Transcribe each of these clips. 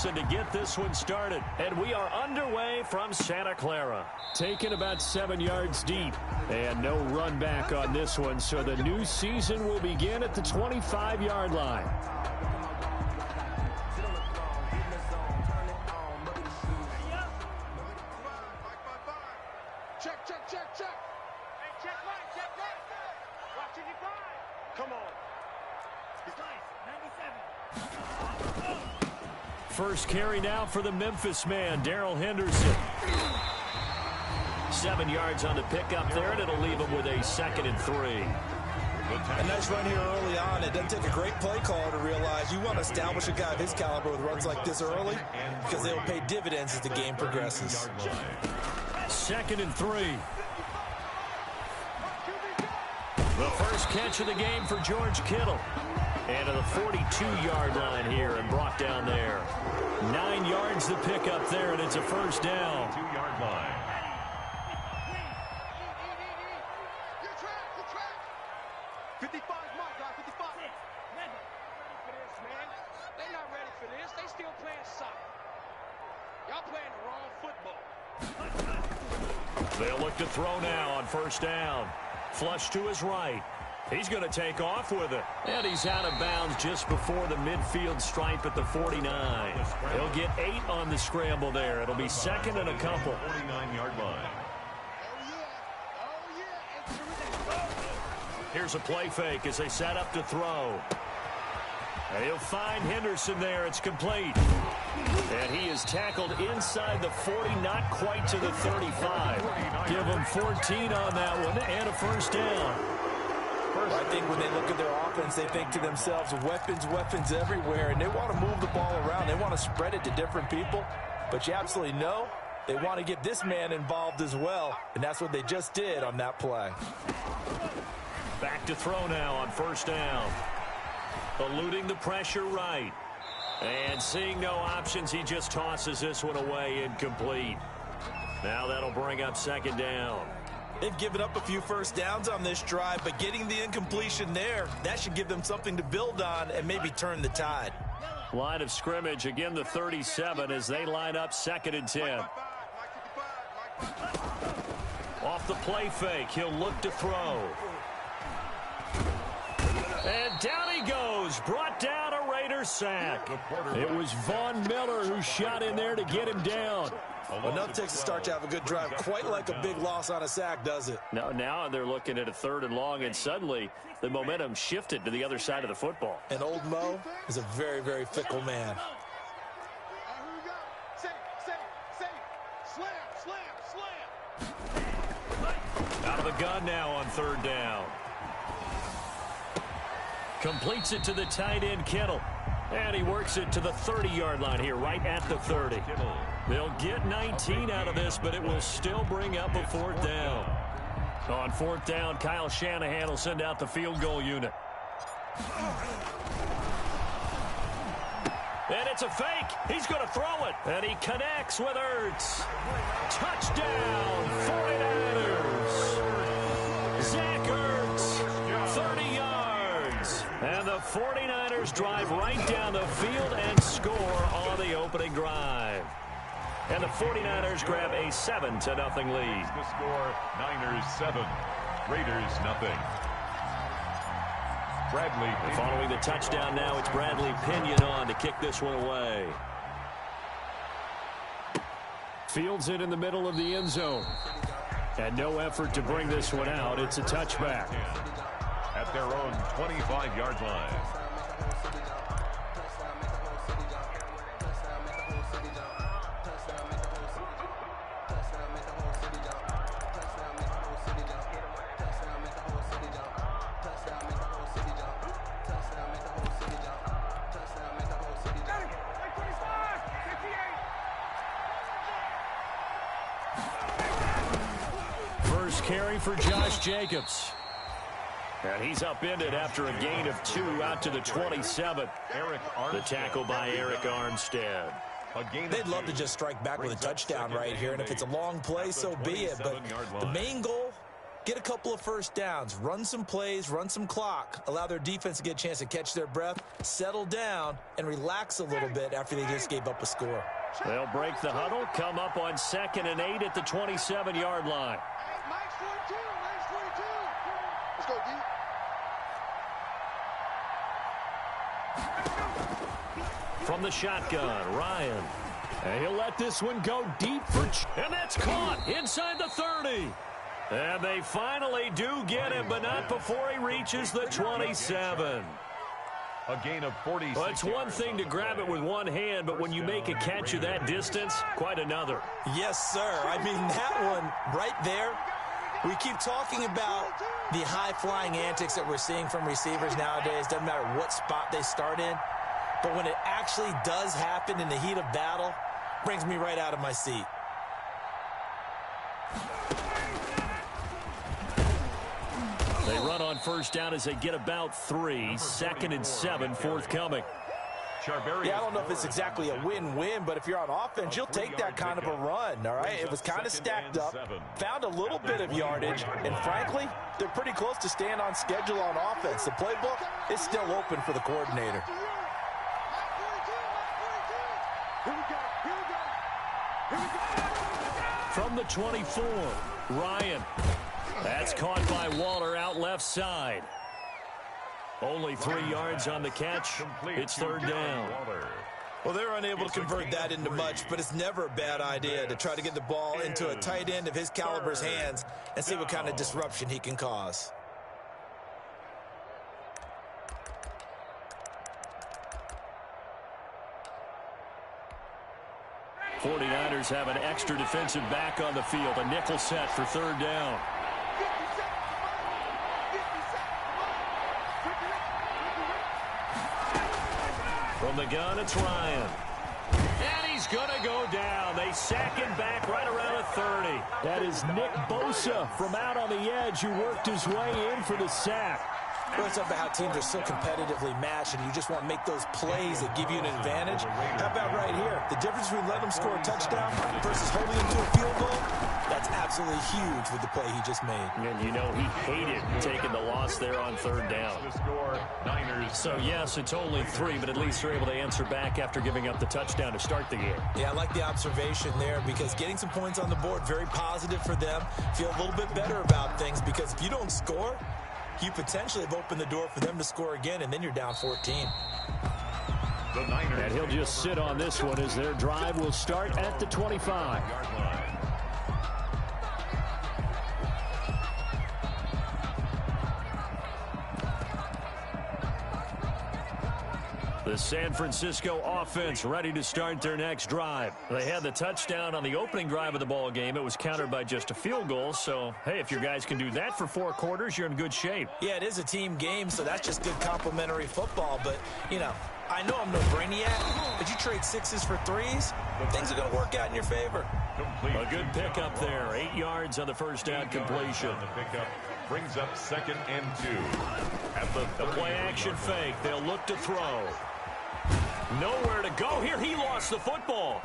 to get this one started. And we are underway from Santa Clara. Taken about 7 yards deep. And no run back on this one, so the new season will begin at the 25-yard line. First carry now for the Memphis man, Darrell Henderson. 7 yards on the pickup there, and it'll leave him with a 2nd and 3. A nice run here early on. It doesn't take a great play call to realize you want to establish a guy of his caliber with runs like this early because they'll pay dividends as the game progresses. 2nd and 3. The first catch of the game for George Kittle. And to the 42-yard line here and brought down there. 9 yards to pick up there, and it's a first down. 2-yard line. They'll look to throw now on first down. Flush to his right. He's going to take off with it. And he's out of bounds just before the midfield stripe at the 49. He'll get 8 on the scramble there. It'll be 2nd and a couple. 49-yard line. Here's a play fake as they set up to throw. And he'll find Henderson there. It's complete. And he is tackled inside the 40, not quite to the 35. Give him 14 on that one and a first down. I think when they look at their offense, they think to themselves, weapons, weapons everywhere, and they want to move the ball around. They want to spread it to different people, but you absolutely know they want to get this man involved as well, and that's what they just did on that play. Back to throw now on first down. Eluding the pressure right. And seeing no options, he just tosses this one away incomplete. Now that'll bring up 2nd down. They've given up a few first downs on this drive, but getting the incompletion there, that should give them something to build on and maybe turn the tide. Line of scrimmage, again the 37 as they line up 2nd and 10. Off the play fake, he'll look to throw. And down he goes, brought down a Raider sack. It was Von Miller who shot in there to get him down. Well, nothing takes a start to have a good drive, quite like a big loss on a sack, does it? Now they're looking at a 3rd and long, and suddenly the momentum shifted to the other side of the football. And old Mo is a very, very fickle man. Out of the gun now on 3rd down. Completes it to the tight end, Kittle. And he works it to the 30-yard line here, right at the 30. They'll get 19 out of this, but it will still bring up a 4th down. On 4th down, Kyle Shanahan will send out the field goal unit. And it's a fake. He's going to throw it. And he connects with Ertz. Touchdown, 49ers. Zach Ertz, 30 yards. And the 49ers drive right down the field and score on the opening drive. And the 49ers grab a 7-0 lead. The score, Niners 7, Raiders 0. Bradley. Following the touchdown now, it's Bradley Pinion on to kick this one away. Fields it in the middle of the end zone. And no effort to bring this one out. It's a touchback. At their own 25-yard line. First carry for Josh Jacobs. And he's upended after a gain of 2 out to the 27. The tackle by Eric Armstead. They'd love to just strike back with a touchdown right here, and if it's a long play, so be it. But the main goal, get a couple of first downs, run some plays, run some clock, allow their defense to get a chance to catch their breath, settle down, and relax a little bit after they just gave up a score. They'll break the huddle, come up on 2nd and 8 at the 27-yard line. Max 42, Max 42. Let's go, D. From the shotgun, Ryan. And he'll let this one go deep for... And that's caught inside the 30. And they finally do get him, but not before he reaches the 27. A gain of 46 Well, it's one thing to grab it with one hand, but when you make a catch of that distance, quite another. Yes, sir. I mean, that one right there, we keep talking about the high-flying antics that we're seeing from receivers nowadays. Doesn't matter what spot they start in. But when it actually does happen in the heat of battle, brings me right out of my seat. They run on first down as they get about 3. 2nd and 7 forthcoming. Yeah, I don't know if it's exactly a win-win, but if you're on offense, you'll take that kind of a run, all right? It was kind of stacked up, found a little bit of yardage, and frankly, they're pretty close to staying on schedule on offense. The playbook is still open for the coordinator. From the 24, Ryan. That's caught by Waller out left side. Only 3 yards on the catch. It's 3rd down. Well, they're unable to convert that into much, but it's never a bad idea to try to get the ball into a tight end of his caliber's hands and see what kind of disruption he can cause. '49ers have an extra defensive back on the field. A nickel set for 3rd down. From the gun, it's Ryan. And he's going to go down. They sack him back right around a 30. That is Nick Bosa from out on the edge who worked his way in for the sack. Well, it's about how teams are so competitively matched, and you just want to make those plays that give you an advantage. How about right here? The difference between letting them score a touchdown versus holding them to a field goal, that's absolutely huge with the play he just made. And you know he hated taking the loss there on 3rd down. So, yes, it's only 3, but at least they're able to answer back after giving up the touchdown to start the game. Yeah, I like the observation there because getting some points on the board, very positive for them. Feel a little bit better about things because if you don't score, you potentially have opened the door for them to score again, and then you're down 14. And he'll just sit on this one as their drive will start at the 25. The San Francisco offense ready to start their next drive. They had the touchdown on the opening drive of the ball game. It was countered by just a field goal. So, hey, if your guys can do that for 4 quarters, you're in good shape. Yeah, it is a team game, so that's just good complimentary football. But, you know, I know I'm no brainiac, but you trade 6s for 3s, things are going to work out in your favor. A good pickup there. 8 yards on the first down completion. The pickup brings up 2nd and 2. At the play action fake. They'll look to throw. Nowhere to go here. He lost the football.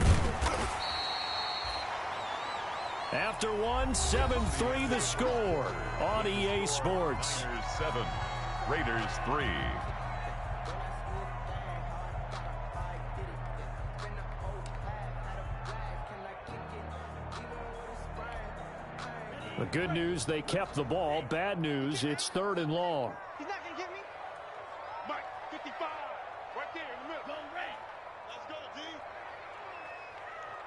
After 7-3 the score on EA Sports. 7, Raiders 3. The good news, they kept the ball. Bad news, it's 3rd and long. He's not going to get me. Mike, 55. Right there in the middle. Go red. Let's go, D.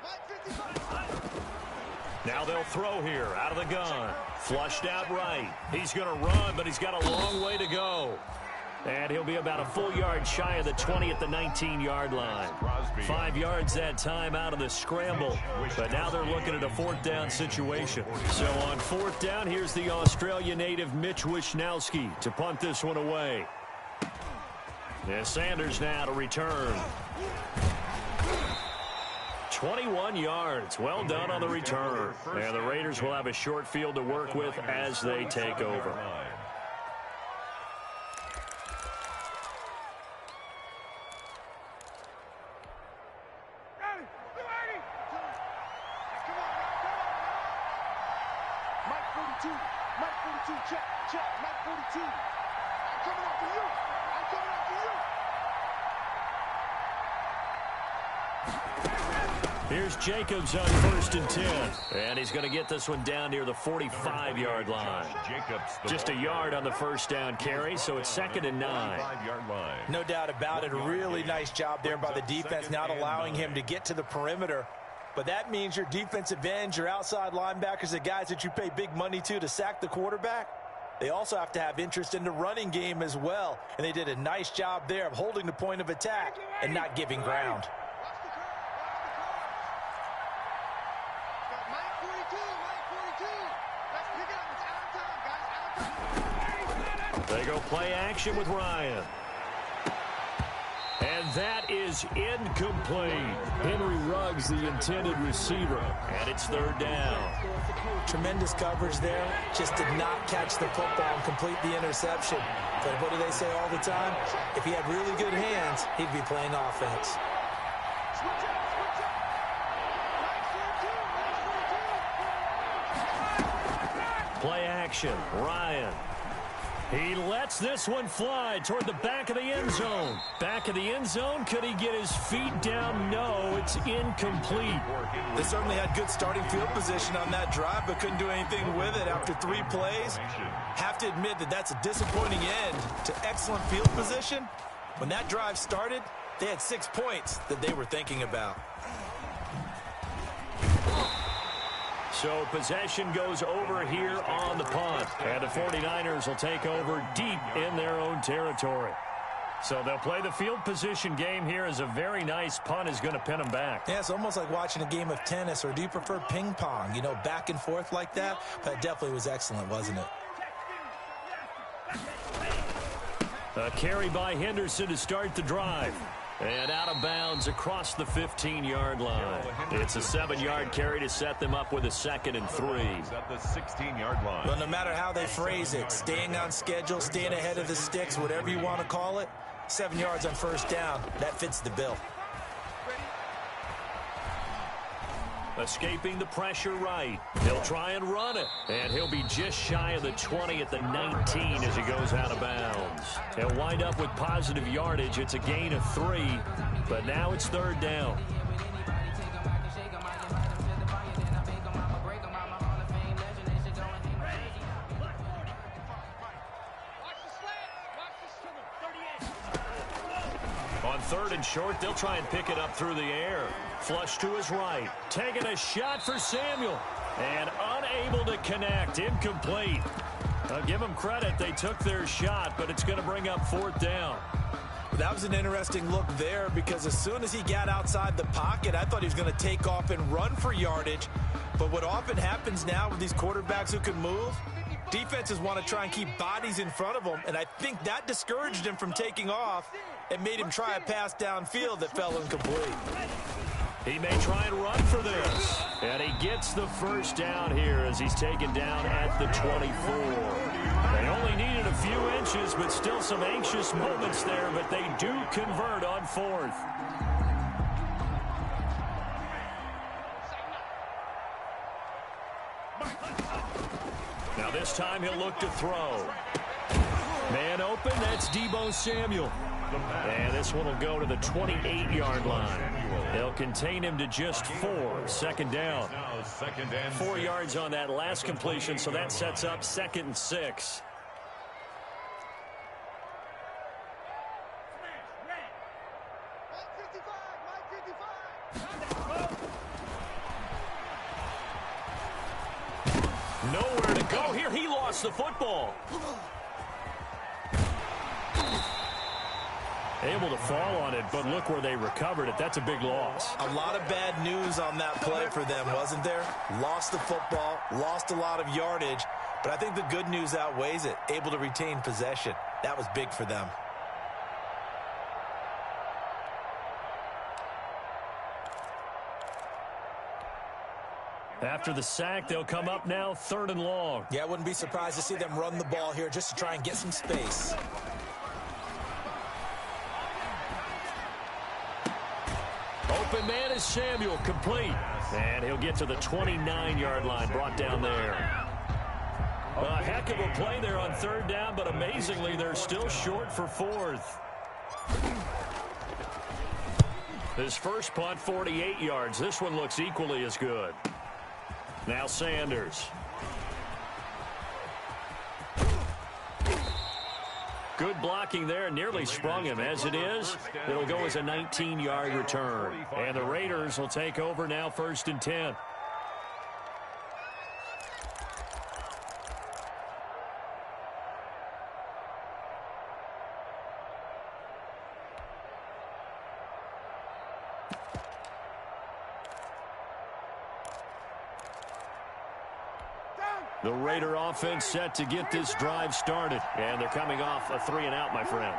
Mike, 55. Now they'll throw here out of the gun. Flushed out right. He's going to run, but he's got a long way to go. And he'll be about a full yard shy of the 20 at the 19-yard line. 5 yards that time out of the scramble. But now they're looking at a 4th down situation. So on 4th down, here's the Australia native Mitch Wishnowski to punt this one away. And Sanders now to return. 21 yards. Well done on the return. And the Raiders will have a short field to work with as they take over. Mike, 42. Mike 42, check, check. Mike 42. I'm coming after you. I'm coming after you. Here's Jacobs on 1st and 10. And he's going to get this one down near the 45-yard line. Just a yard on the first down carry, so it's 2nd and 9. No doubt about it. A really nice job there by the defense, not allowing him to get to the perimeter. But that means your defensive ends, your outside linebackers, the guys that you pay big money to sack the quarterback, they also have to have interest in the running game as well. And they did a nice job there of holding the point of attack and not giving ground. They go play action with Ryan. And that is incomplete. Henry Ruggs, the intended receiver. And it's 3rd down. Tremendous coverage there. Just did not catch the football and complete the interception. But what do they say all the time? If he had really good hands, he'd be playing offense. Play action. Ryan. He lets this one fly toward the back of the end zone. Back of the end zone. Could he get his feet down? No, it's incomplete. They certainly had good starting field position on that drive, but couldn't do anything with it after 3 plays. Have to admit that that's a disappointing end to excellent field position. When that drive started, they had 6 points that they were thinking about. So possession goes over here on the punt. And the 49ers will take over deep in their own territory. So they'll play the field position game here as a very nice punt is going to pin them back. Yeah, it's almost like watching a game of tennis, or do you prefer ping pong? You know, back and forth like that? But it definitely was excellent, wasn't it? A carry by Henderson to start the drive. And out of bounds across the 15-yard line. It's a 7-yard carry to set them up with a 2nd and 3. At the 16-yard line. Well, no matter how they phrase it, staying on schedule, staying ahead of the sticks, whatever you want to call it, 7 yards on 1st down, that fits the bill. Escaping the pressure right. He'll try and run it. And he'll be just shy of the 20 at the 19 as he goes out of bounds. He'll wind up with positive yardage. It's a gain of 3, but now it's 3rd down. On 3rd and short, they'll try and pick it up through the air. Flush to his right. Taking a shot for Samuel. And unable to connect. Incomplete. I'll give them credit. They took their shot, but it's going to bring up 4th down. That was an interesting look there, because as soon as he got outside the pocket, I thought he was going to take off and run for yardage. But what often happens now with these quarterbacks who can move, defenses want to try and keep bodies in front of them, and I think that discouraged him from taking off and made him try a pass downfield that fell incomplete. He may try and run for this. And he gets the 1st down here as he's taken down at the 24. They only needed a few inches, but still some anxious moments there, but they do convert on 4th. Now this time he'll look to throw. Man open, that's Deebo Samuel. And this one will go to the 28-yard line. They'll contain him to just 4. 2nd down. 4 yards on that last completion, so that sets up 2nd and 6. Nowhere to go here. He lost the football. Able to fall on it, but look where they recovered it. That's a big loss. A lot of bad news on that play for them, wasn't there? Lost the football, lost a lot of yardage, but I think the good news outweighs it. Able to retain possession. That was big for them. After the sack, they'll come up now 3rd and long. Yeah, I wouldn't be surprised to see them run the ball here just to try and get some space. Open man is Samuel, complete. And he'll get to the 29-yard line, brought down there. A heck of a play there on third down, but amazingly, they're still short for fourth. His first punt, 48 yards. This one looks equally as good. Now Sanders. Good blocking there, nearly sprung him. As it is, it'll go as a 19-yard return. And the Raiders will take over now, 1st and 10. The Raider offense set to get this drive started. And they're coming off a 3-and-out, my friend.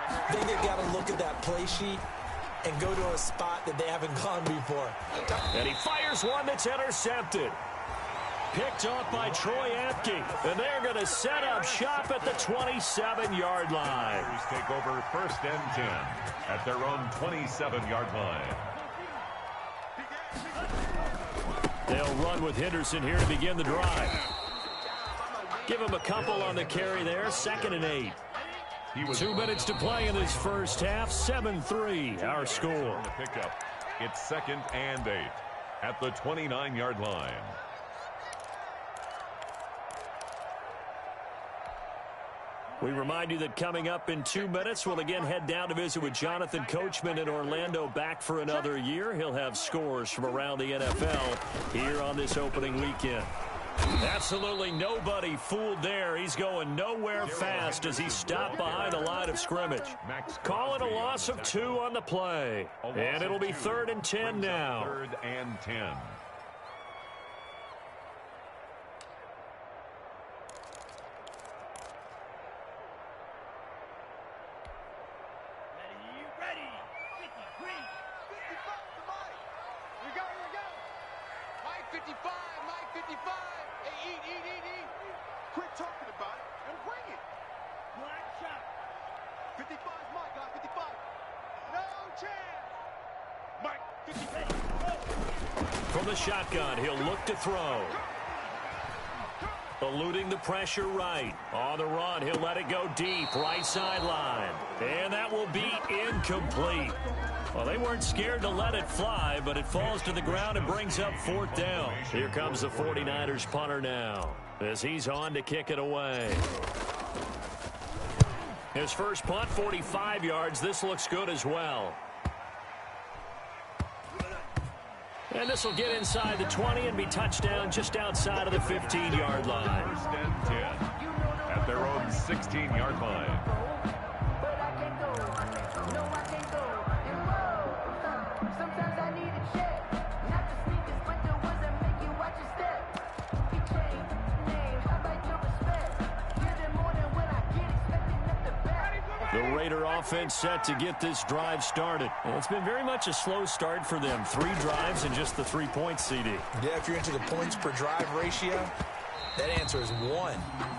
I think they've got to look at that play sheet and go to a spot that they haven't gone before. And he fires one that's intercepted. Picked off by Troy Apke. And they're going to set up shop at the 27-yard line. Raiders take over 1st and 10 at their own 27-yard line. They'll run with Henderson here to begin the drive. Give him a couple on the carry there. 2nd and 8. 2 minutes to play in this first half. 7-3 our score. It's 2nd and 8 at the 29-yard line. We remind you that coming up in 2 minutes, we'll again head down to visit with Jonathan Coachman in Orlando, back for another year. He'll have scores from around the NFL here on this opening weekend. Absolutely nobody fooled there. He's going nowhere fast as he stopped behind the line of scrimmage. Call it a loss of 2 on the play. And it'll be 3rd and 10 now. 3rd and 10. Ready. 53. 55 to Mike. We go. Mike 55. Mike 55. Hey, eat. Quit talking about it and bring it. Black shot. 55 is Mike, guys. 55. No chance. Mike 55. From the shotgun, he'll look to throw. Eluding the pressure right. On the run, he'll let it go deep. Right sideline. And that will be incomplete. Well, they weren't scared to let it fly, but it falls to the ground and brings up 4th down. Here comes the 49ers punter now, as he's on to kick it away. His first punt, 45 yards. This looks good as well. And this will get inside the 20 and be touchdown just outside of the 15-yard line. 1st and 10 at their own 16-yard line. The Raider offense set to get this drive started. Well, it's been very much a slow start for them. 3 drives and just the 3 points, CD. Yeah, if you're into the points per drive ratio, that answer is 1.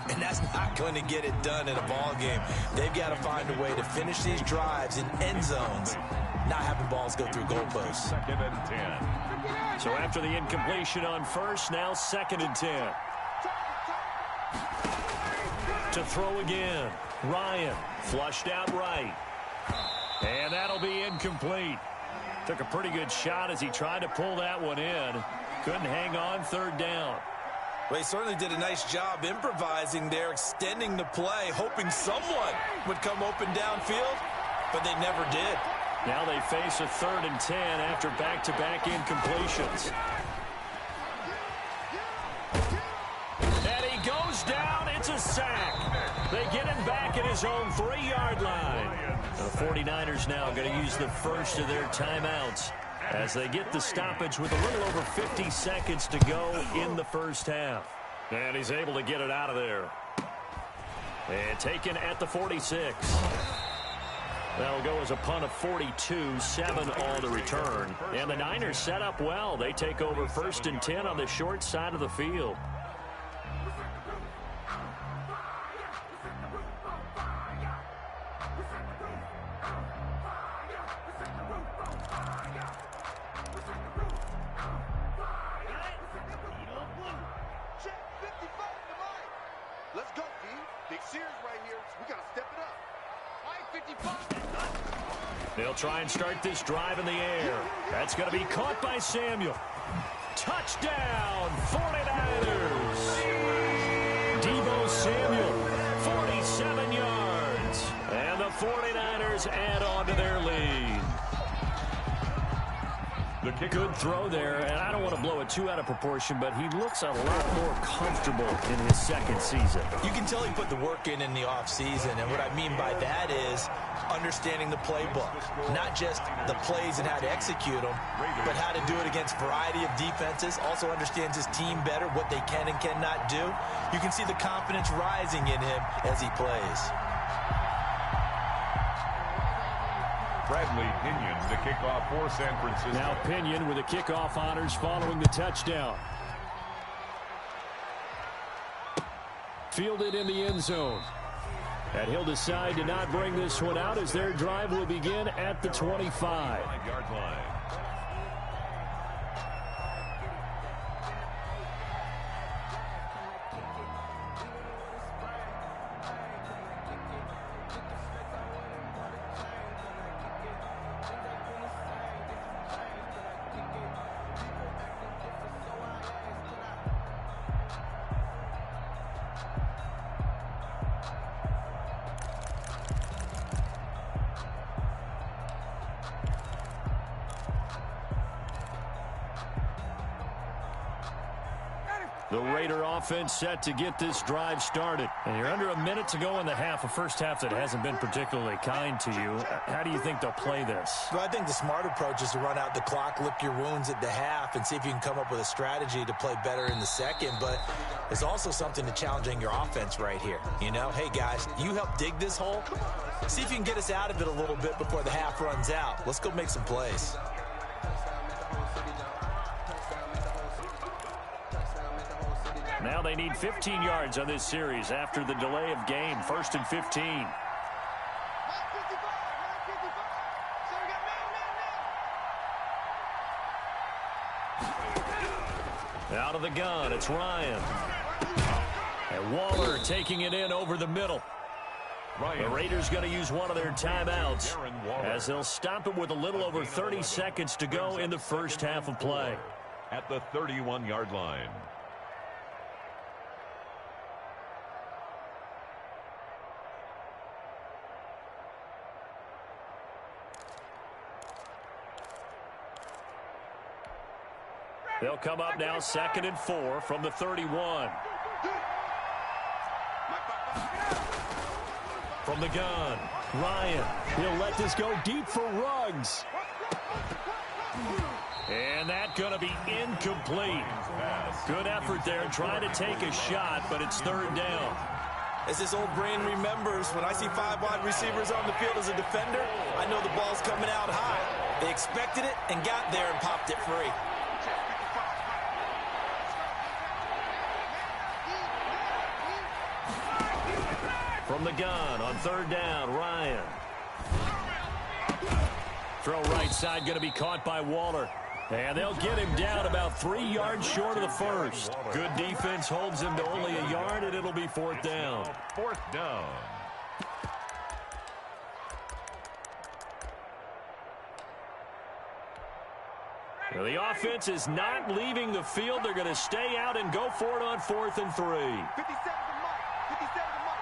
And that's not going to get it done in a ball game. They've got to find a way to finish these drives in end zones, not having balls go through goalposts. 2nd and 10. So after the incompletion on first, now 2nd and 10. To throw again. Ryan flushed out right. And that'll be incomplete. Took a pretty good shot as he tried to pull that one in. Couldn't hang on, 3rd down. Well, he certainly did a nice job improvising there, extending the play, hoping someone would come open downfield, but they never did. Now they face a 3rd and 10 after back-to-back incompletions. And he goes down. It's a sack. They get him back at his own 3-yard line. The 49ers now going to use the first of their timeouts as they get the stoppage with a little over 50 seconds to go in the first half. And he's able to get it out of there. And taken at the 46. That'll go as a punt of 42, 7 on the return. And the Niners set up well. They take over 1st and 10 on the short side of the field. They'll try and start this drive in the air. That's going to be caught by Samuel. Touchdown, 49ers. Deebo Samuel, 47 yards. And the 49ers add on to their lead. Good throw there, and I don't want to blow it too out of proportion, but he looks a lot more comfortable in his second season. You can tell he put the work in the offseason, and what I mean by that is understanding the playbook. Not just the plays and how to execute them, but how to do it against a variety of defenses. Also understands his team better, what they can and cannot do. You can see the confidence rising in him as he plays. Bradley Pinion, the kickoff for San Francisco. Now Pinion with the kickoff honors following the touchdown. Fielded in the end zone. And he'll decide to not bring this one out as their drive will begin at the 25. 5-yard line. The Raider offense set to get this drive started. And you're under a minute to go in the half, a first half that hasn't been particularly kind to you. How do you think they'll play this? Well, I think the smart approach is to run out the clock, lick your wounds at the half, and see if you can come up with a strategy to play better in the second. But there's also something to challenging your offense right here. You know, hey, guys, you help dig this hole. See if you can get us out of it a little bit before the half runs out. Let's go make some plays. Now they need 15 yards on this series after the delay of game. 1st and 15. Out of the gun, it's Ryan. And Waller taking it in over the middle. The Raiders going to use one of their timeouts as they'll stop it with a little over 30 seconds to go in the first half of play. At the 31-yard line. They'll come up now 2nd and 4 from the 31. From the gun, Ryan. He'll let this go deep for Ruggs. And that's going to be incomplete. Good effort there trying to take a shot, but it's 3rd down. As this old brain remembers, when I see 5 wide receivers on the field as a defender, I know the ball's coming out high. They expected it and got there and popped it free. From the gun on 3rd down, Ryan. Throw right side going to be caught by Waller. And they'll get him down about 3 yards short of the first. Good defense holds him to only a yard, and it'll be 4th down. 4th down. Well, the offense is not leaving the field. They're going to stay out and go for it on 4th and 3. 57 to Mike. 57 to Mike.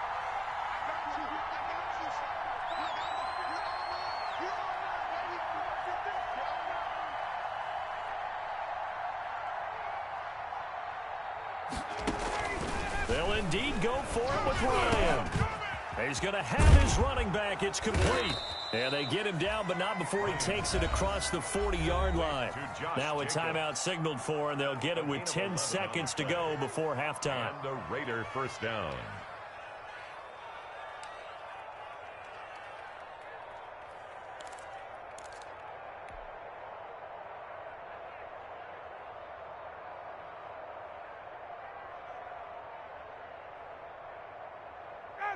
They'll indeed go for it with Ryan. He's going to have his running back. It's complete. And they get him down, but not before he takes it across the 40-yard line. Now a timeout signaled for, and they'll get it with 10 seconds to go before halftime. And the Raider 1st down.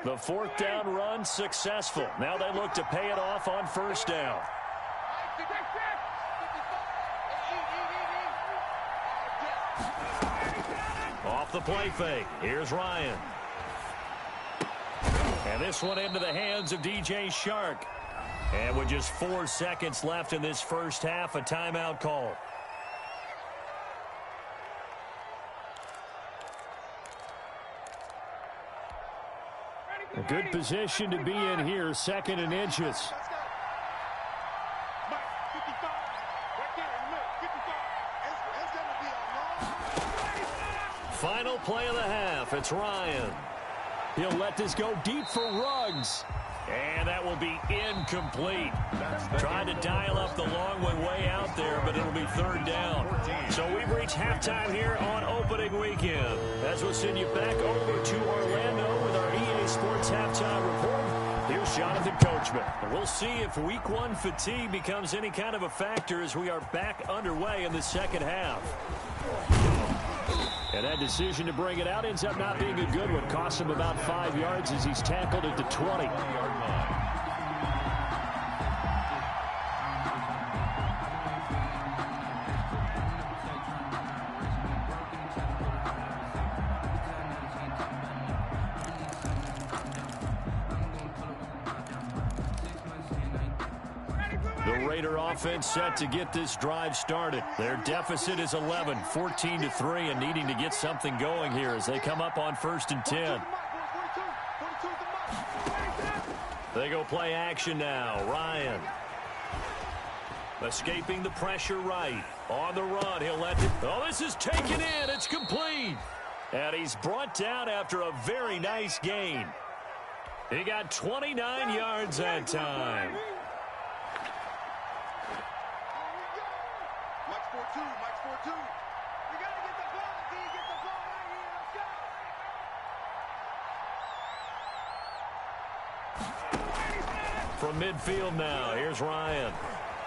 The 4th down run successful. Now they look to pay it off on 1st down. Off the play fake. Here's Ryan. And this one into the hands of DJ Shark. And with just 4 seconds left in this first half, a timeout call. A good position to be in here, 2nd and inches. Final play of the half. It's Ryan. He'll let this go deep for Ruggs. And that will be incomplete. Trying to dial up the long one way out there, but it'll be 3rd down. So we've reached halftime here on opening weekend. As we'll send you back over to Orlando with our EA Sports Halftime Report. Here's Jonathan Coachman. And we'll see if Week 1 fatigue becomes any kind of a factor as we are back underway in the second half. And that decision to bring it out ends up not being a good one. Cost him about 5 yards as he's tackled at the 20. The Raider offense set to get this drive started. Their deficit is 11, 14-3, and needing to get something going here as they come up on 1st and 10. They go play action now. Ryan. Escaping the pressure right. On the run, he'll let it. Oh, this is taken in. It's complete. And he's brought down after a very nice gain. He got 29 yards that time. From midfield now, here's Ryan.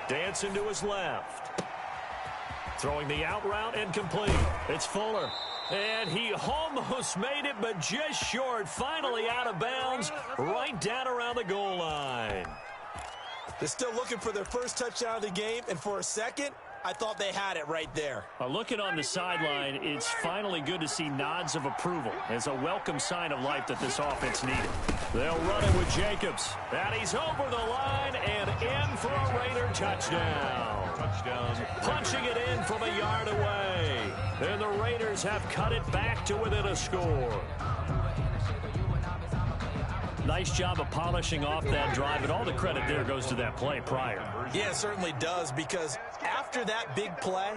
Dancing to his left. Throwing the out route incomplete. It's Fuller. And he almost made it, but just short. Finally out of bounds, right down around the goal line. They're still looking for their first touchdown of the game, and for a second, I thought they had it right there. Looking on the sideline, it's finally good to see nods of approval as a welcome sign of life that this offense needed. They'll run it with Jacobs. And he's over the line and in for a Raider touchdown. Punching it in from a yard away. And the Raiders have cut it back to within a score. Nice job of polishing off that drive, and all the credit there goes to that play prior. Yeah, it certainly does, because after that big play,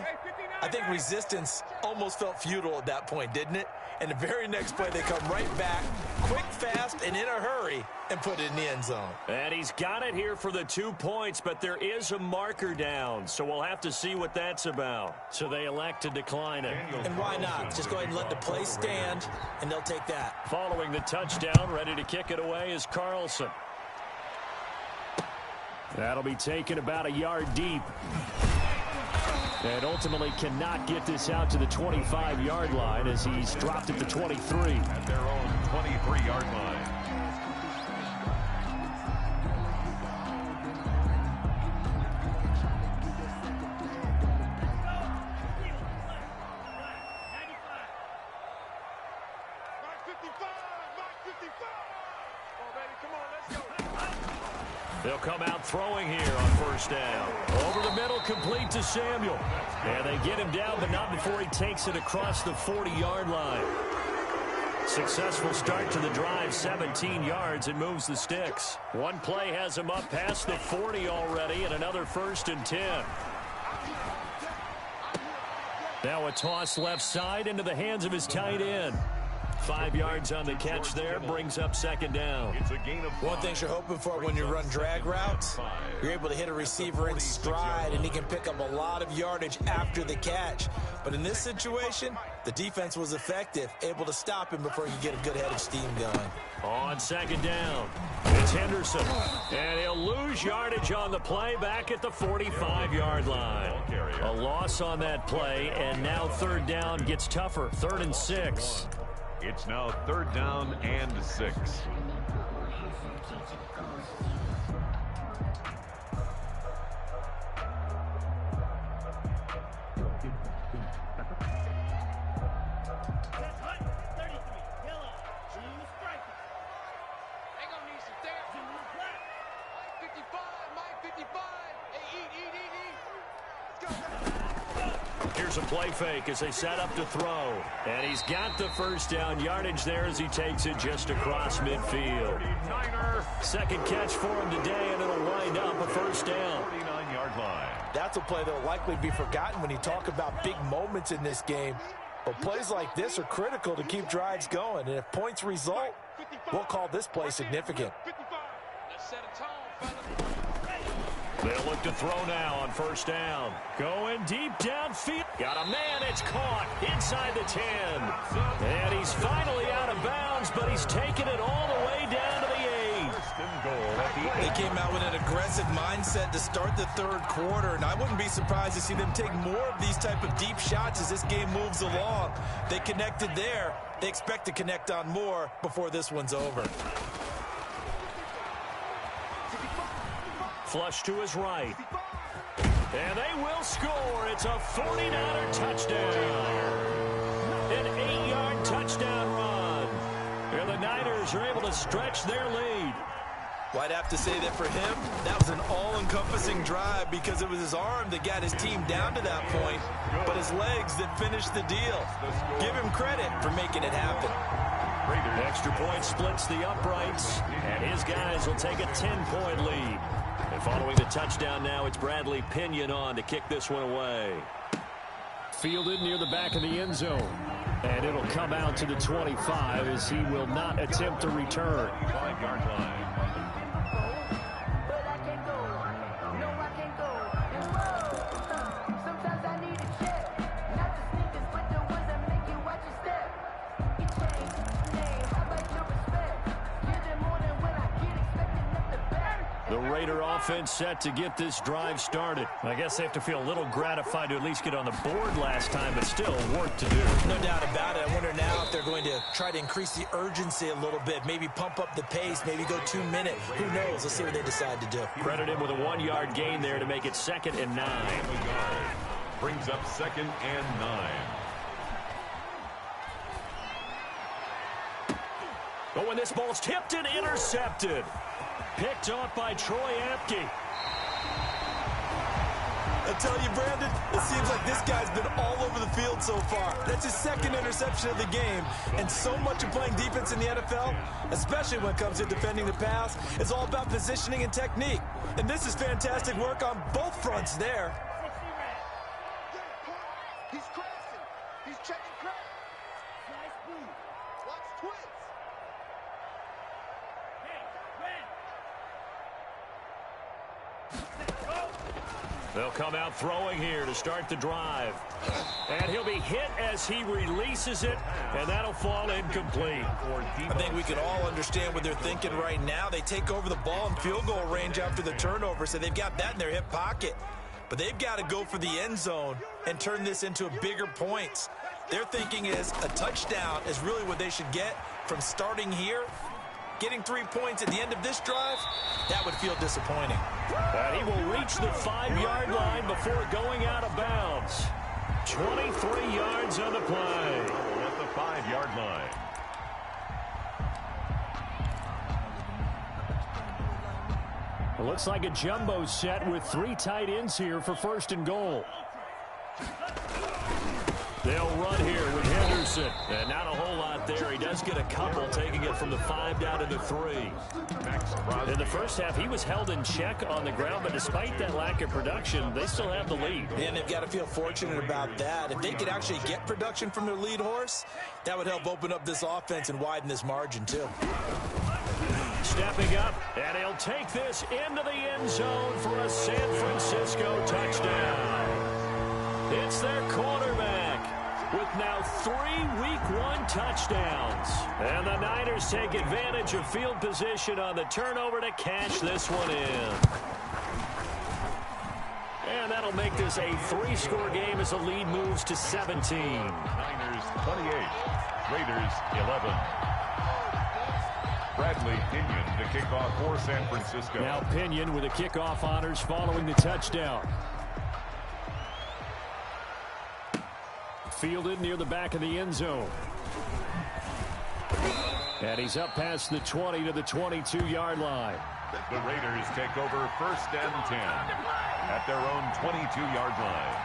I think resistance almost felt futile at that point, didn't it? And the very next play, they come right back, quick, fast, and in a hurry, and put it in the end zone. And he's got it here for the 2 points, but there is a marker down, so we'll have to see what that's about. So they elect to decline it. And why not? Just go ahead and let the play stand, and they'll take that. Following the touchdown, ready to kick it away is Carlson. That'll be taken about a yard deep. And ultimately cannot get this out to the 25-yard line as he's dropped at the 23. At their own 23-yard line. They'll come out throwing here on first down. Over the middle, complete to Samuel. And they get him down, but not before he takes it across the 40-yard line. Successful start to the drive, 17 yards, and moves the sticks. One play has him up past the 40 already, and another 1st and 10. Now a toss left side into the hands of his tight end. 5 yards on the catch there, brings up 2nd down. It's a gain of 5. One thing you're hoping for when you run drag routes, you're able to hit a receiver in stride, and he can pick up a lot of yardage after the catch. But in this situation, the defense was effective, able to stop him before he could get a good head of steam going. On 2nd down, it's Henderson. And he'll lose yardage on the play back at the 45-yard line. A loss on that play, and now 3rd down gets tougher, 3rd and 6. It's now 3rd down and 6. Here's a play fake as they set up to throw. And he's got the first down yardage there as he takes it just across midfield. Second catch for him today, and it'll wind up a first down. 49-yard line. That's a play that will likely be forgotten when you talk about big moments in this game. But plays like this are critical to keep drives going. And if points result, we'll call this play significant. They'll look to throw now on first down. Going deep downfield. Got a man. It's caught inside the 10. And he's finally out of bounds, but he's taken it all the way down to the 8. First and goal at the 8. They came out with an aggressive mindset to start the third quarter, and I wouldn't be surprised to see them take more of these type of deep shots as this game moves along. They connected there. They expect to connect on more before this one's over. Flush to his right. And they will score. It's a 49er touchdown. An 8-yard touchdown run. And the Niners are able to stretch their lead. Well, I'd have to say that for him, that was an all-encompassing drive because it was his arm that got his team down to that point, but his legs that finished the deal. Give him credit for making it happen. Extra point splits the uprights, and his guys will take a 10-point lead. And following the touchdown now, it's Bradley Pinion on to kick this one away. Fielded near the back of the end zone. And it'll come out to the 25 as he will not attempt to return. 5-yard line. The Raider offense set to get this drive started. I guess they have to feel a little gratified to at least get on the board last time, but still work to do. No doubt about it. I wonder now if they're going to try to increase the urgency a little bit, maybe pump up the pace, maybe go 2-minute. Who knows? Let's see what they decide to do. Credit him with a 1-yard gain there to make it 2nd and 9. Brings up 2nd and 9. Oh, and this ball's tipped and intercepted. Picked off by Troy Apke. I tell you, Brandon, it seems like this guy's been all over the field so far. That's his 2nd interception of the game. And so much of playing defense in the NFL, especially when it comes to defending the pass, is all about positioning and technique. And this is fantastic work on both fronts there. He's crashing. He's checking crack. Nice move. Watch twins. They'll come out throwing here to start the drive. And he'll be hit as he releases it, and that'll fall incomplete. I think we can all understand what they're thinking right now. They take over the ball in field goal range after the turnover, so they've got that in their hip pocket. But they've got to go for the end zone and turn this into bigger points. Their thinking is a touchdown is really what they should get from starting here. Getting 3 points at the end of this drive, that would feel disappointing. And he will reach the 5-yard line before going out of bounds. 23 yards on the play. At the 5-yard line. It looks like a jumbo set with 3 tight ends here for 1st and goal. They'll run here with Henderson. And not a whole lot there. He does get a couple, taking it from the 5 down to the 3. In the first half, he was held in check on the ground, but despite that lack of production, they still have the lead. And they've got to feel fortunate about that. If they could actually get production from their lead horse, that would help open up this offense and widen this margin, too. Stepping up, and he'll take this into the end zone for a San Francisco touchdown. It's their quarterback with now 3 Week 1 touchdowns. And the Niners take advantage of field position on the turnover to cash this one in. And that'll make this a 3-score game as the lead moves to 17. Niners 28, Raiders 11. Bradley Pinion to kick off for San Francisco. Now Pinion with the kickoff honors following the touchdown. Fielded near the back of the end zone. And he's up past the 20 to the 22-yard line. The Raiders take over 1st and 10 at their own 22-yard line.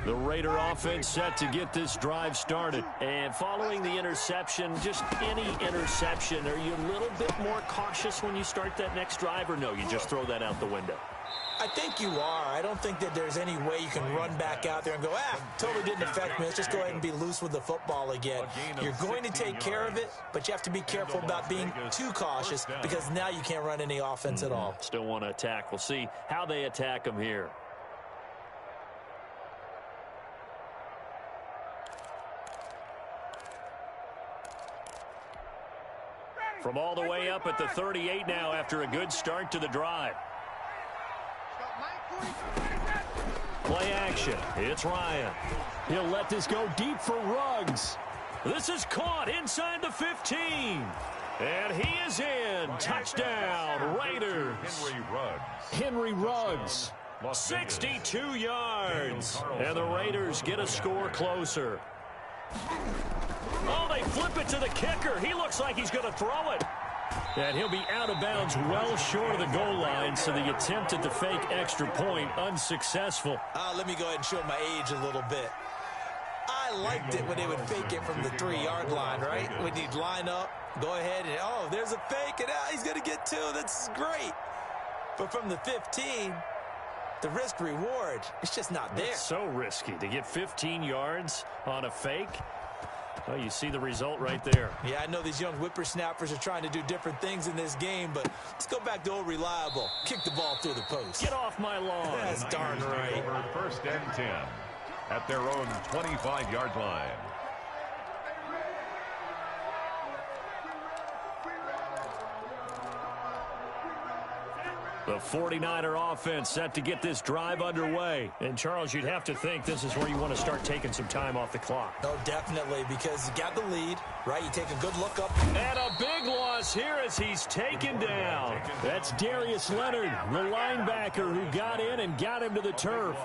The Raider offense set to get this drive started. And following the interception, just any interception, are you a little bit more cautious when you start that next drive, or no, you just throw that out the window? I think you are. I don't think that there's any way you can run back out there and go, totally didn't affect me. Let's just go ahead and be loose with the football again. You're going to take care of it, but you have to be careful about being too cautious because now you can't run any offense at all. Still want to attack. We'll see how they attack them here. From all the way up at the 38 now after a good start to the drive. Play action. It's Ryan. He'll let this go deep for Ruggs. This is caught inside the 15. And he is in. Touchdown, Raiders. Henry Ruggs. 62 yards. And the Raiders get a score closer. Oh, they flip it to the kicker. He looks like he's going to throw it. And he'll be out of bounds well short of the goal line, so the attempt at the fake extra point unsuccessful. Let me go ahead and show my age a little bit. I liked it when they would fake it from the 3-yard line, right? When you'd line up, go ahead and, there's a fake, and he's going to get 2. That's great. But from the 15, the risk-reward, it's just not there. It's so risky to get 15 yards on a fake. Well, you see the result right there. Yeah, I know these young whippersnappers are trying to do different things in this game, but let's go back to old reliable. Kick the ball through the post. Get off my lawn. That's darn right. Over 1st and 10 at their own 25-yard line. The 49er offense set to get this drive underway. And, Charles, you'd have to think this is where you want to start taking some time off the clock. Oh, definitely, because you got the lead, right? You take a good look up. And a big loss here as he's taken down. That's Darius Leonard, the linebacker who got in and got him to the turf.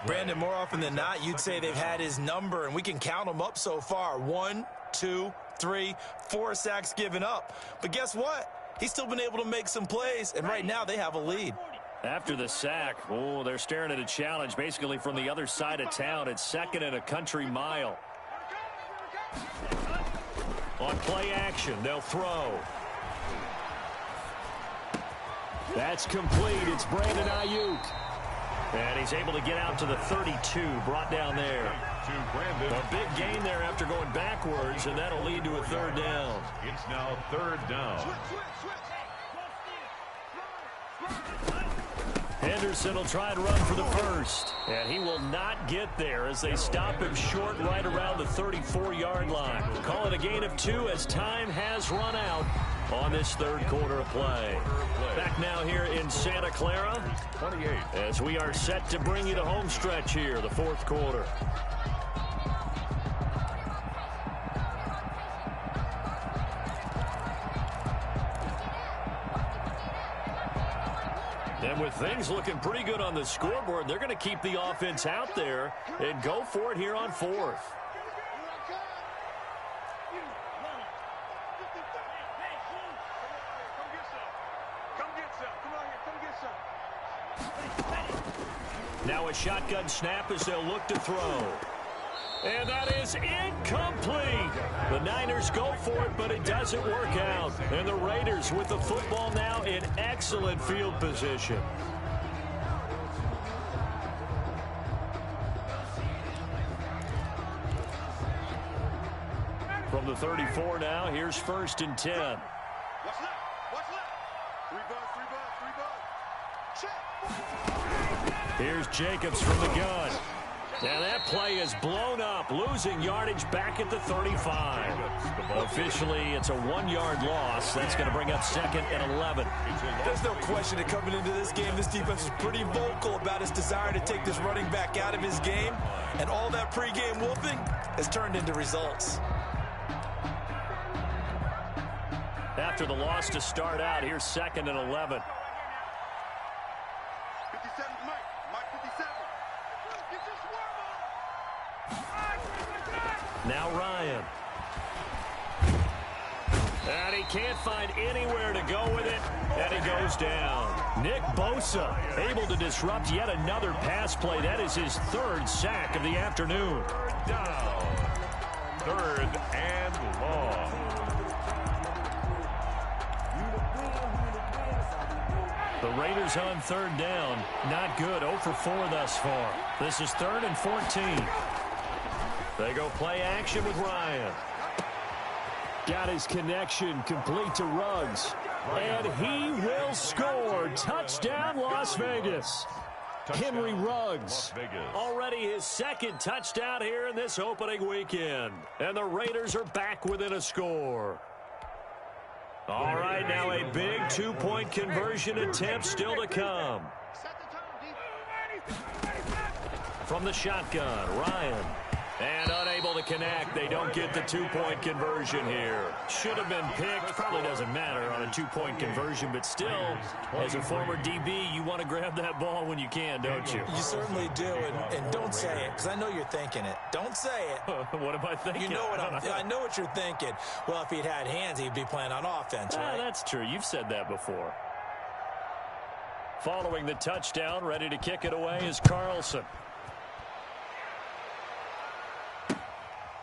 Brandon, more often than not, you'd say they've had his number, and we can count them up so far. 1, 2, 3, 4 sacks given up. But guess what? He's still been able to make some plays, and right now they have a lead. After the sack, they're staring at a challenge basically from the other side of town. It's 2nd and a country mile. On play action, they'll throw. That's complete. It's Brandon Ayuk. And he's able to get out to the 32, brought down there. A big gain there after going backwards, and that'll lead to a 3rd down. It's now 3rd down. Henderson will try and run for the first. And he will not get there as they stop him short right around the 34-yard line. Call it a gain of 2 as time has run out on this 3rd quarter of play. Back now here in Santa Clara 28. as we are set to bring you the home stretch here, the 4th quarter. And with things looking pretty good on the scoreboard, they're going to keep the offense out there and go for it here on 4th. Now a shotgun snap as they'll look to throw. And that is incomplete. The Niners go for it, but it doesn't work out. And the Raiders with the football now in excellent field position. From the 34 now, here's 1st and 10. What's left? What's left? 3 bucks. Check. Here's Jacobs from the gun. And that play is blown up, losing yardage back at the 35. Officially, it's a 1-yard loss. That's going to bring up 2nd and 11. There's no question that coming into this game, this defense is pretty vocal about its desire to take this running back out of his game. And all that pregame wolfing has turned into results. After the loss to start out, here's 2nd and 11. 57, Mike 57. Now Ryan. And he can't find anywhere to go with it, and he goes down. Nick Bosa able to disrupt yet another pass play. That is his third sack of the afternoon. Down. Third and long. The Raiders on third down. Not good. 0 for 4 thus far. This is 3rd and 14. They go play action with Ryan. Got his connection complete to Ruggs. And he will score. Touchdown, Las Vegas. Henry Ruggs. Already his second touchdown here in this opening weekend. And the Raiders are back within a score. All right, now a big two-point conversion attempt still to come. From the shotgun, Ryan. And unable to connect. They don't get the two-point conversion here. Should have been picked. Probably doesn't matter on a two-point conversion, but still, as a former DB, you want to grab that ball when you can, don't you? You certainly do, and don't say it, because I know you're thinking it. Don't say it. What am I thinking? You know what I know what you're thinking. Well, if he'd had hands, he'd be playing on offense, right? That's true. You've said that before. Following the touchdown, ready to kick it away is Carlson.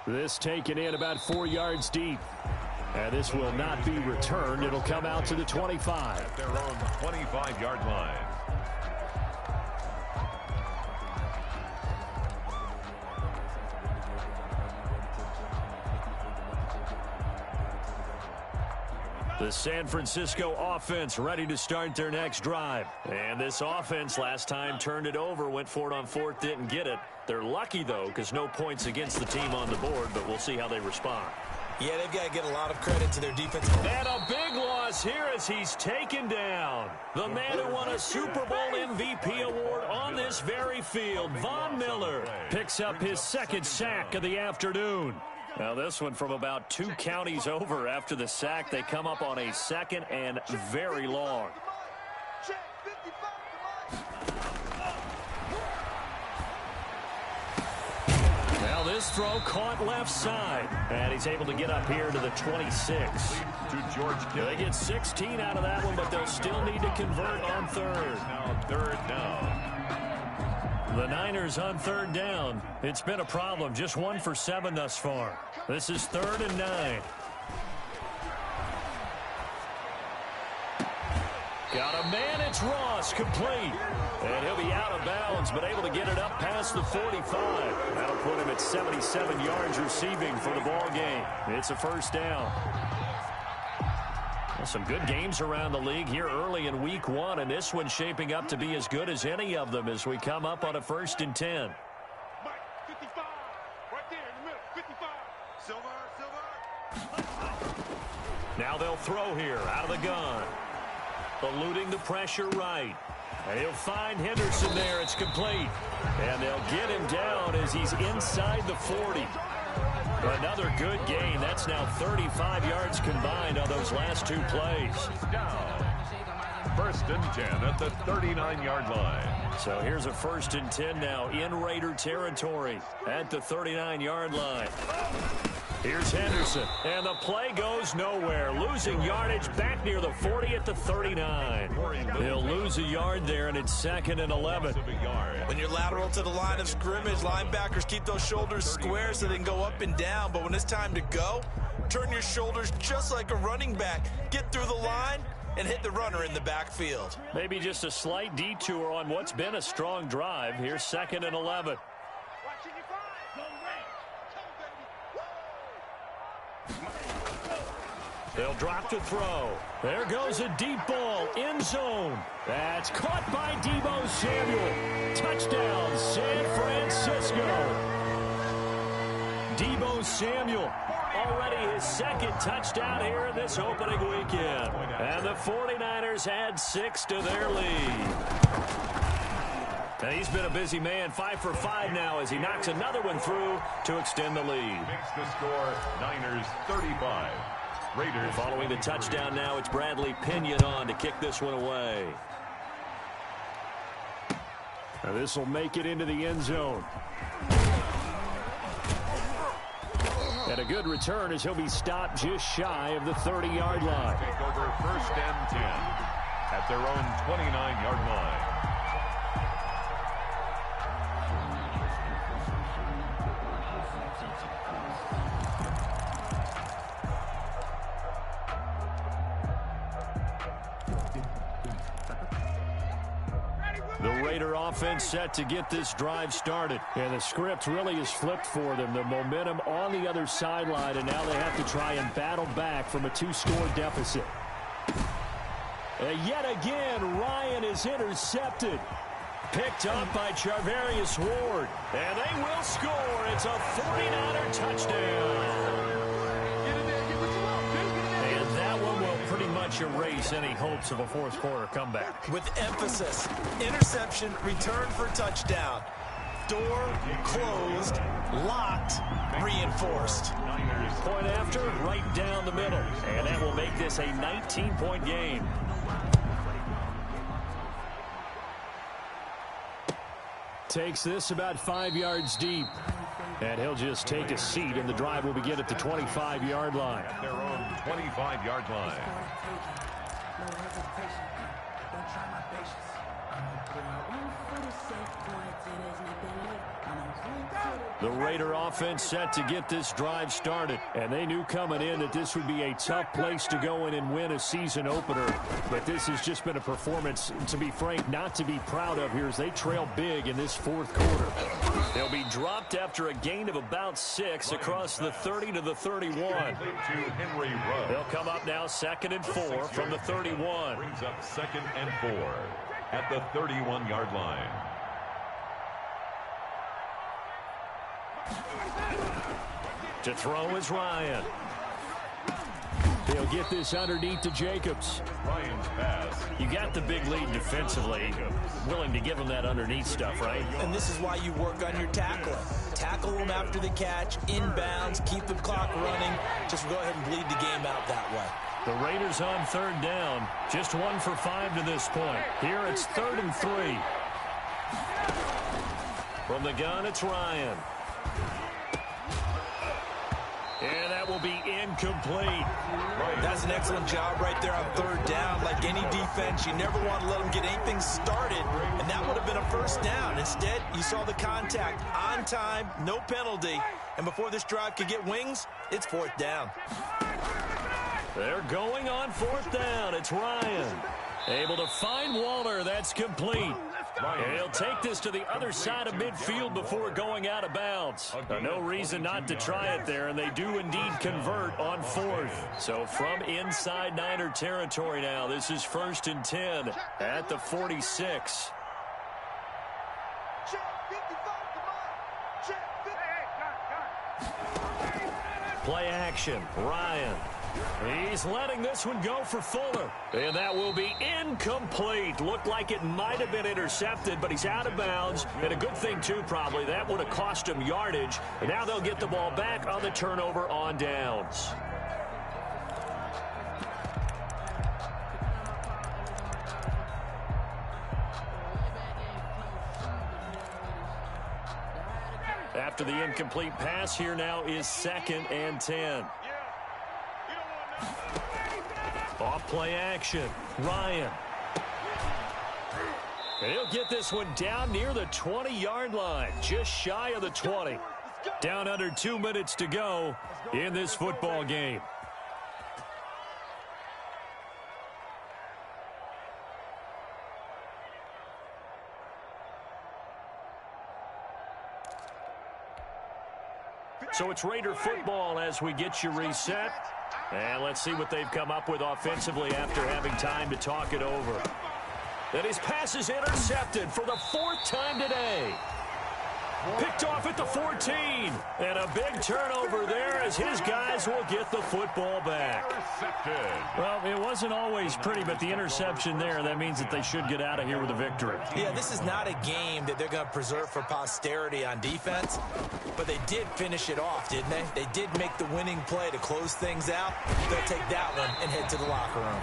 This taken in about 4 yards deep. And this will not be returned. It'll come out to the 25. At their own 25-yard line. The San Francisco offense ready to start their next drive. And this offense last time turned it over, went for it on 4th, didn't get it. They're lucky, though, because no points against the team on the board, but we'll see how they respond. Yeah, they've got to get a lot of credit to their defense. And a big loss here as he's taken down. The man who won a Super Bowl MVP award on this very field, Von Miller, picks up his second sack of the afternoon. Now this one from about 2 counties over after the sack. They come up on a 2nd and very long. Now this throw caught left side. And he's able to get up here to the 26. To George Kittle. They get 16 out of that one, but they'll still need to convert on 3rd. Now 3rd down. The Niners on 3rd down. It's been a problem. Just 1 for 7 thus far. This is 3rd and 9. Got a man. It's Ross, complete. And he'll be out of bounds, but able to get it up past the 45. That'll put him at 77 yards receiving for the ball game. It's a 1st down. Some good games around the league here early in week 1, and this one's shaping up to be as good as any of them as we come up on a 1st and 10. Mike, 55, right there in the middle, 55. Silver. Now they'll throw here out of the gun. Eluding the pressure right. And he'll find Henderson there. It's complete. And they'll get him down as he's inside the 40. Another good gain. That's now 35 yards combined on those last 2 plays. Down. 1st and 10 at the 39-yard line. So here's a 1st and 10 now in Raider territory at the 39-yard line. Here's Henderson, and the play goes nowhere. Losing yardage back near the 40 at the 39. He'll lose a yard there, and it's 2nd and 11. When you're lateral to the line of scrimmage, linebackers keep those shoulders square so they can go up and down. But when it's time to go, turn your shoulders just like a running back. Get through the line and hit the runner in the backfield. Maybe just a slight detour on what's been a strong drive. Here's 2nd and 11. They'll drop to throw. There goes a deep ball, end zone. That's caught by Deebo Samuel. Touchdown, San Francisco. Deebo Samuel, already his 2nd touchdown here in this opening weekend. And the 49ers add 6 to their lead. And he's been a busy man, 5 for 5 now as he knocks another one through to extend the lead. Makes the score Niners 35. Raiders. Following the touchdown now, it's Bradley Pinion on to kick this one away. Now this will make it into the end zone. And a good return as he'll be stopped just shy of the 30-yard line. Take over 1st and 10 at their own 29-yard line. The Raider offense set to get this drive started. And the script really is flipped for them. The momentum on the other sideline, and now they have to try and battle back from a 2-score deficit. And yet again, Ryan is intercepted. Picked up by Charvarius Ward. And they will score. It's a 49er touchdown. Pretty much erase any hopes of a fourth quarter comeback. With emphasis, interception, return for touchdown. Door closed, locked, reinforced. Point after, right down the middle. And that will make this a 19-point game. Takes this about 5 yards deep. And he'll just take a seat, and the drive will begin at the 25-yard line. At their own 25-yard line. The Raider offense set to get this drive started, and they knew coming in that this would be a tough place to go in and win a season opener. But this has just been a performance, to be frank, not to be proud of here as they trail big in this fourth quarter. They'll be dropped after a gain of about 6 across the 30 to the 31. They'll come up now 2nd and 4 from the 31. Brings up 2nd and 4 at the 31-yard line. To throw is Ryan. They'll get this underneath to Jacobs. Ryan's pass. You got the big lead defensively. Willing to give him that underneath stuff, right? And this is why you work on your tackling. Tackle them after the catch, inbounds, keep the clock running. Just go ahead and bleed the game out that way. The Raiders on 3rd down. Just 1 for 5 to this point. Here it's 3rd and 3. From the gun, it's Ryan. And that will be incomplete. That's an excellent job right there on 3rd down. Like any defense, you never want to let them get anything started, and that would have been a 1st down. Instead, you saw the contact on time, no penalty, and before this drive could get wings, it's 4th down. They're going on 4th down. It's Ryan. Able to find Waller. That's complete. And he'll take this to the other side of midfield before going out of bounds. No reason not to try it there, and they do indeed convert on 4th. So from inside Niner territory now, this is 1st and 10 at the 46. Play action. Ryan. He's letting this one go for Fuller. And that will be incomplete. Looked like it might have been intercepted, but he's out of bounds. And a good thing, too, probably. That would have cost him yardage. And now they'll get the ball back on the turnover on downs. After the incomplete pass, here now is 2nd and 10. Off play action. Ryan. And he'll get this one down near the 20-yard line, just shy of the 20. Down under 2 minutes to go in this football game. So it's Raider football as we get you reset. And let's see what they've come up with offensively after having time to talk it over. And his pass is intercepted for the 4th time today. Picked off at the 14. And a big turnover there as his guys will get the football back. Well, it wasn't always pretty, but the interception there, that means that they should get out of here with a victory. Yeah, this is not a game that they're going to preserve for posterity on defense, but they did finish it off, didn't they? They did make the winning play to close things out. They'll take that one and head to the locker room.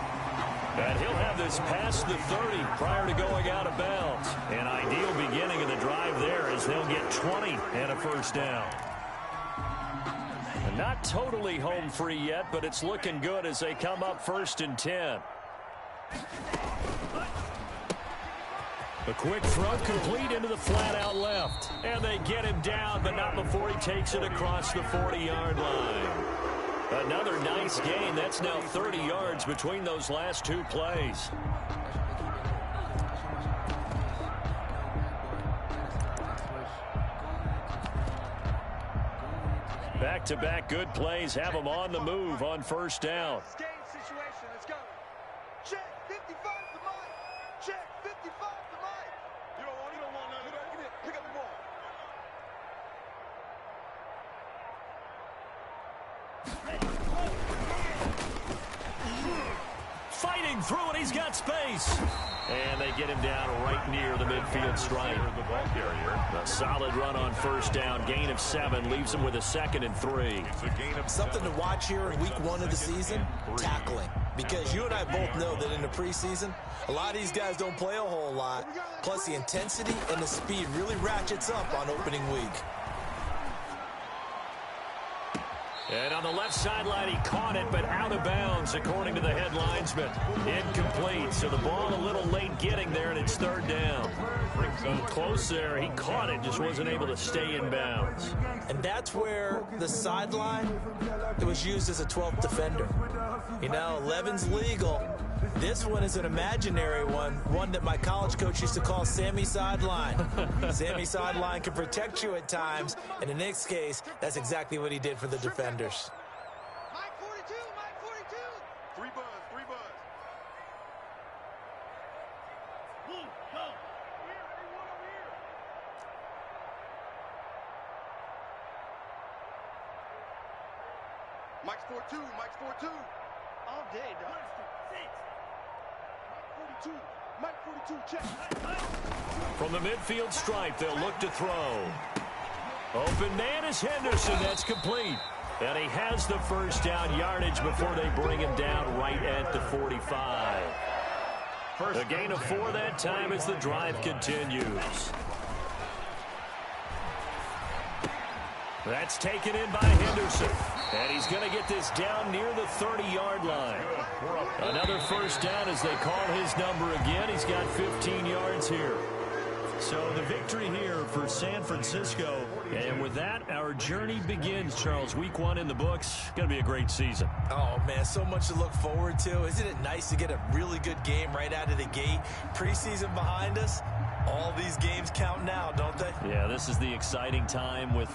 And he'll have this past the 30 prior to going out of bounds. An ideal beginning of the drive there as they'll get 20 and a 1st down. Not totally home free yet, but it's looking good as they come up 1st and 10. A quick throw complete into the flat out left. And they get him down, but not before he takes it across the 40-yard line. Another nice gain. That's now 30 yards between those last 2 plays. Back-to-back good plays have them on the move on 1st down. Game situation. Let's go. Check 55 to Mike. Check 55 to Mike. You don't want none of that. Get it. Pick up the ball. Fighting through it. He's got space. And they get him down right near the midfield stripe. The ball carrier. A solid run on 1st down. Gain of 7 leaves him with a 2nd and 3. It's a gain of Something to watch here in week 1 of the season, tackling. Because you and I both know that in the preseason, a lot of these guys don't play a whole lot. Plus the intensity and the speed really ratchets up on opening week. And on the left sideline, he caught it, but out of bounds, according to the head linesman. Incomplete, so the ball a little late getting there, and it's 3rd down. Close there. He caught it, just wasn't able to stay in bounds. And that's where the sideline, it was used as a 12th defender. You know, 11's legal. This one is an imaginary one that my college coach used to call Sammy Sideline. Sammy Sideline can protect you at times, and in this case, that's exactly what he did for the defenders. Mike 42, Mike 42. 3 buzz, 3 buzz. Move, go. Here, anyone over here. Mike's 4-2, Mike's 4-2. All day, dog. Mike 42, check. From the midfield stripe, they'll look to throw. Open man is Henderson. That's complete. And he has the 1st down yardage before they bring him down right at the 45. A gain of 4 that time as the drive continues. That's taken in by Henderson. And he's going to get this down near the 30-yard line. Another 1st down as they call his number again. He's got 15 yards here. So the victory here for San Francisco. And with that, our journey begins, Charles. Week 1 in the books. Going to be a great season. Oh, man, so much to look forward to. Isn't it nice to get a really good game right out of the gate? Preseason behind us. All these games count now, don't they? Yeah, this is the exciting time with